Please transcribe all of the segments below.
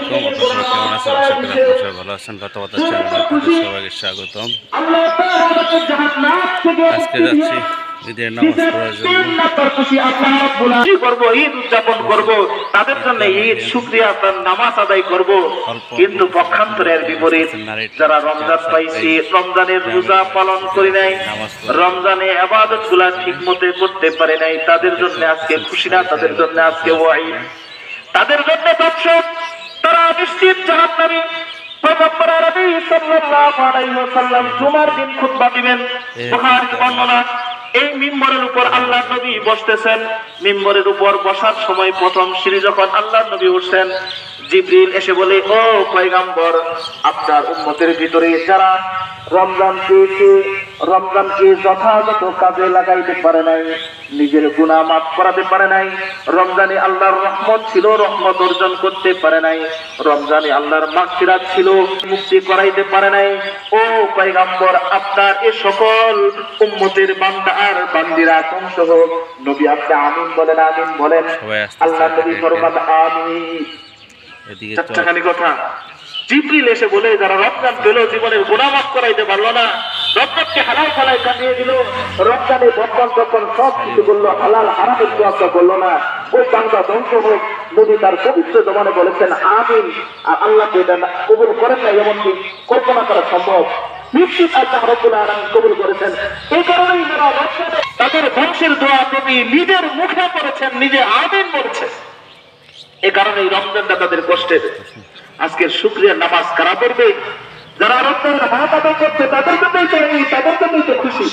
আলাইকুম। আপনারা কেমন আছেন? আশা করি আপনারা সবাই ভালো আছেন। বাতাবাতা চ্যানেলে সবাইকে স্বাগতম। আজকে যাচ্ছি ঈদের নামাজ পড়ার জন্য। ঈদ উদযাপন করব, তাদের জন্য ঈদ শুকরিয়া নামাজ আদায় করব। কিন্তু পক্ষান্তরের বিপরীত যারা রমজান পাইছি, রমজানের রোজা পালন করে নাই, রমজানে ইবাদত গুলা ঠিক মতো করতে পারে নাই, তাদের জন্য আজকে খুশি না, তাদের জন্য আজকে ওয়াইদ, তাদের জন্য দর্শক, তারা নিশ্চিত জাহান্নামী। পয়গম্বর আরবী সাল্লাল্লাহু আলাইহি ওয়াসাল্লাম জুমার দিন খুতবা দিবেন। বুখারী বর্ণনা, এই মিম্বরের উপর আল্লাহর নবী বসতেছেন। মিম্বরের উপর বসার সময় প্রথম সিঁড়ি যখন আল্লাহর নবী উঠছেন, জিবরিল এসে বলে, ও পয়গম্বর, আপনার উম্মতের ভিতরে যারা রমজানকে যথাযথ কাজে লাগাইতে পারে নাই, নিজের গুনাহ মাফ করাতে পারে নাই, রমজানে আল্লাহর রহমত ছিল, রহমত অর্জন করতে পারে নাই, রমজানে আল্লাহর মাগফিরাত ছিল, মুক্তি করাইতে পারে নাই, ও পয়গম্বর, আপনার এই সকল উম্মতের বান্দা আর বান্দিরা ধ্বংস হোক। নবী আপনি আমিন বলেন, আমিন বলেন। আল্লাহ নবী ফরমান আমিন। চারটাখানি কথা। জিবরিল এসে বলে, যারা রমজান পেল, জীবনের গুনাহ মাফ করাইতে পারলো না, রমজানকে হালাল ফালায় কাটিয়ে দিল, রমজানে বর্তমান যখন সব কিছু বললো, হালাল হারামের তোয়াক্কা করলো না, ওই বান্দা ধ্বংস হোক। নবী তার পবিত্র জবানে বলেছেন আমিন। আর আল্লাহকে এটা কবুল করেন না এমনকি কল্পনা করা সম্ভব। নিশ্চিত আল্লাহ রাব্বুল আলামিন কবুল করেছেন। এই কারণেই যারা রমজানে তাদের ধ্বংসের দোয়া নবী নিজের মুখে করেছেন, নিজে আমিন বলেছেন। এই কারণে রমজানটা তাদের কষ্টের। আজকের শুকরিয়ার নামাজ কারা পড়বে? যারা রমজানের হাত আদায় করছে, তাদের জন্যই তো খুশি।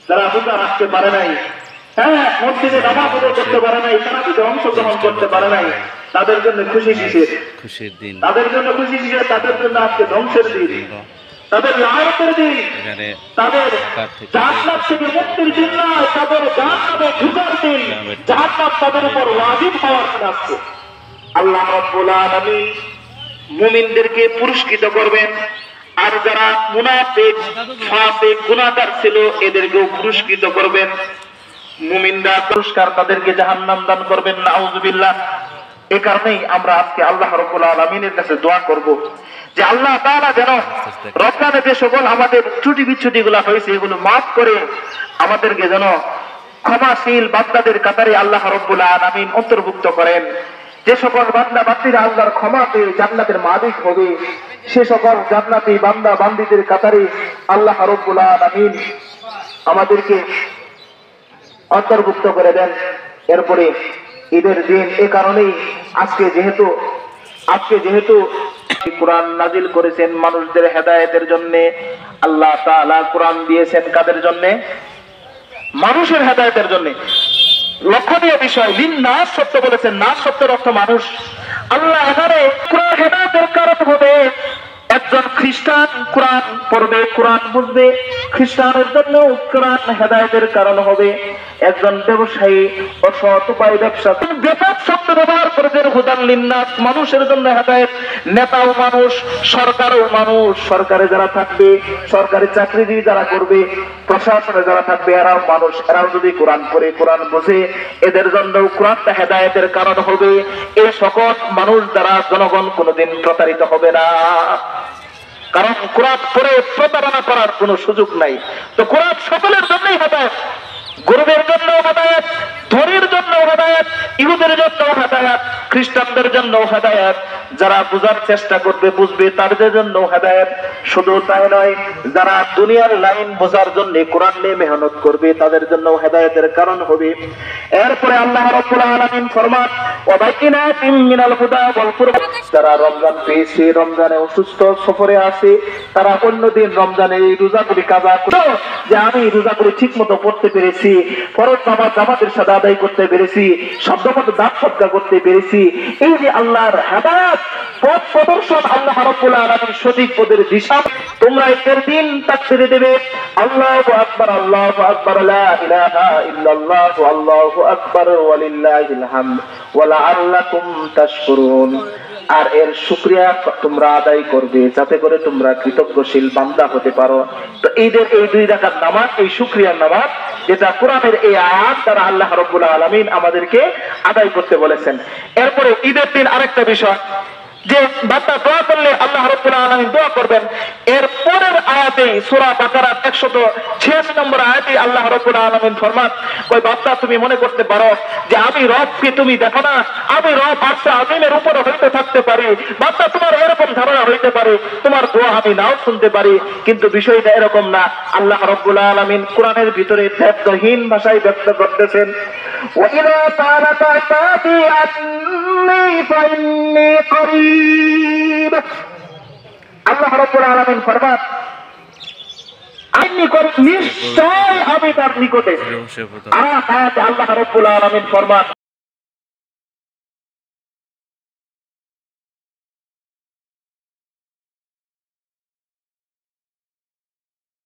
যারা রোজা রাখতে পারে নাই, মসজিদে নামাজ আদায় করতে পারে নাই, তারা যদি অংশগ্রহণ করতে পারে নাই, তাদের জন্য খুশি কিসের? খুশির দিন। তাদের জন্য খুশি কিসের? তাদের জন্য আজকে ধ্বংসের দিন, তাদের লায়তের দিন, তাদের জান্নাত থেকে মুক্তির দিন নয়, তাদের জান্নাতে ঢোকার দিন। জান্নাত তাদের উপর ওয়াজিব হওয়ার দিন আজকে। আল্লাহ রাব্বুল আলামিন মুমিনদেরকে পুরস্কৃত করবেন, আর যারা মুনাফিক, ফাসিক, গুনাহগার ছিল, এদেরকেও পুরস্কৃত করবেন। মুমিনরা পুরস্কার, তাদেরকে জাহান্নাম দান করবেন, নাউযুবিল্লাহ। এই কারণেই আমরা আজকে আল্লাহ রাব্বুল আলামিনের কাছে দোয়া করব যে আল্লাহ তাআলা যেন রমজানে যে সকল আমাদের ত্রুটি বিচ্যুতি গুলা হয়েছে, এগুলো মাফ করে আমাদেরকে যেন ক্ষমাশীল বান্দাদের কাতারে আল্লাহ রাব্বুল আলামিন অন্তর্ভুক্ত করেন। যে সকল বান্দা বান্দীরা আল্লাহর ক্ষমা পেয়ে জান্নাতের মালিক হবে, সে সকল জান্নাতি বান্দা বান্দীদের কাতারে আল্লাহ রাব্বুল আলামিন আমাদেরকে অন্তর্ভুক্ত করে দেন। এরপরে ঈদের দিন, এ কারণেই আজকে যেহেতু কোরআন নাজিল করেছেন মানুষদের হেদায়েতের জন্য। আল্লাহ তাআলা কোরআন দিয়েছেন কাদের জন্য? মানুষের হেদায়েতের জন্য। লক্ষণীয় বিষয়, লিন-নাস শব্দ বলেছেন, নাস শব্দের অর্থ মানুষ। আল্লাহ এখানে কোরআন হেদায়েতের কারণ হবে। একজন খ্রিস্টান কোরআন পড়বে, কোরআন বুঝবে, খ্রিস্টানের জন্য কোরআন হেদায়েতের কারণ হবে। একজন ব্যবসায়ী অসৎ উপায় ব্যবসা বেপক শব্দ ব্যবহার করেছেন, হুদান লিন-নাস, মানুষের জন্য হেদায়েত। নেতাও মানুষ, সরকারও মানুষ, সরকারে যারা থাকবে, সরকারি চাকরিজীবী যারা করবে, প্রশাসনে যারা থাকবে, এরাও মানুষ। এরাও যদি কোরআন পড়ে, কোরআন বোঝে, এদের জন্য কোরআনটা হেদায়েতের কারণ হবে। এই সকল মানুষ দ্বারা জনগণ কোনোদিন প্রতারিত হবে না, কারণ কোরআন পড়ে প্রতারণা করার কোনো সুযোগ নাই। তো কোরআন সকলের জন্যই হেদায়েত, গরিবের জন্য হেদায়েত, ধনীর জন্য হেদায়েত, ইহুদের জন্য হেদায়েত, খ্রিস্টানদের জন্য হেদায়েত। যারা বোঝার চেষ্টা করবে, বুঝবে, তাদের জন্য হেদায়েত। শুধু তাই নয়, যারা দুনিয়ার লাইন বোঝার জন্য কোরআন নিয়ে মেহনত করবে, তাদের জন্য হেদায়েতের কারণ হবে। এরপরে আল্লাহ রাব্বুল আলামিন ফরমান, ওয়া বাইয়িনাতিন মিনাল হুদা ওয়াল ফুরকান। যারা রমজান পেয়েছে, রমজানে অসুস্থ, সফরে আছে, তারা অন্যদিন রমজানে এই রোজাগুলি কাজা করে, যে আমি রোজাগুলি ঠিক মতো পড়তে পেরেছি, ফরজ নামাজ জামাতের সাথে আদায় করতে পেরেছি, শব্দমতো দান সদকা করতে পেরেছি। এই যে আল্লাহর হেদায়েত, পথ প্রদর্শন, আল্লাহ রাব্বুল আলামিন সঠিক পথের দিশা। তোমরা এর দিন তাকবীর দেবে, আল্লাহু আকবার, আল্লাহু আকবার, লা ইলাহা ইল্লাল্লাহ, আল্লাহু আকবার, ওয়া লিল্লাহিল হামদ, ওয়া লাআল্লাকুম তাশকুরুন। আর এর শুকরিয়া তোমরা আদায় করবে, যাতে করে তোমরা কৃতজ্ঞশীল বান্দা হতে পারো। তো ঈদের এই 2 রাকাত নামাজ, এই শুকরিয়ার নামাজ, যেটা কোরআনের এই আয়াত দ্বারা আল্লাহ রাব্বুল আলামিন আমাদেরকে আদায় করতে বলেছেন। এরপরে ঈদের দিন আরেকটা বিষয়, যে বান্দা দোয়া করলে আল্লাহ রাব্বুল আলামিন দোয়া করবেন। এর পরের আয়াতে সূরা বাকারার 186 নম্বর আয়াতে আল্লাহ রাব্বুল আলামিন ফরমান, ওই বান্দা তুমি মনে করতে পারো যে আমি রবকে তুমি দেখো না, আমি রব আরশে আযীমের উপরে হইতে থাকতে পারি। বান্দা তোমার এরকম ধারণা হইতে পারে, তোমার দোয়া আমি নাও শুনতে পারি, কিন্তু বিষয়টা এরকম না। আল্লাহ রাব্বুল আলামিন কোরআনের ভিতরে দ্ব্যর্থহীন ভাষায় ব্যক্ত করতেছেন, ওয়াইদা সালাতা ইবাদি আন্নী ফাইন্নী করিব। আল্লাহ রাব্বুল আলামিন ফরমান, আমি নিশ্চয় আমি তার নিকটে। আর আয়াতে আল্লাহ রাব্বুল আলামিন ফরমান,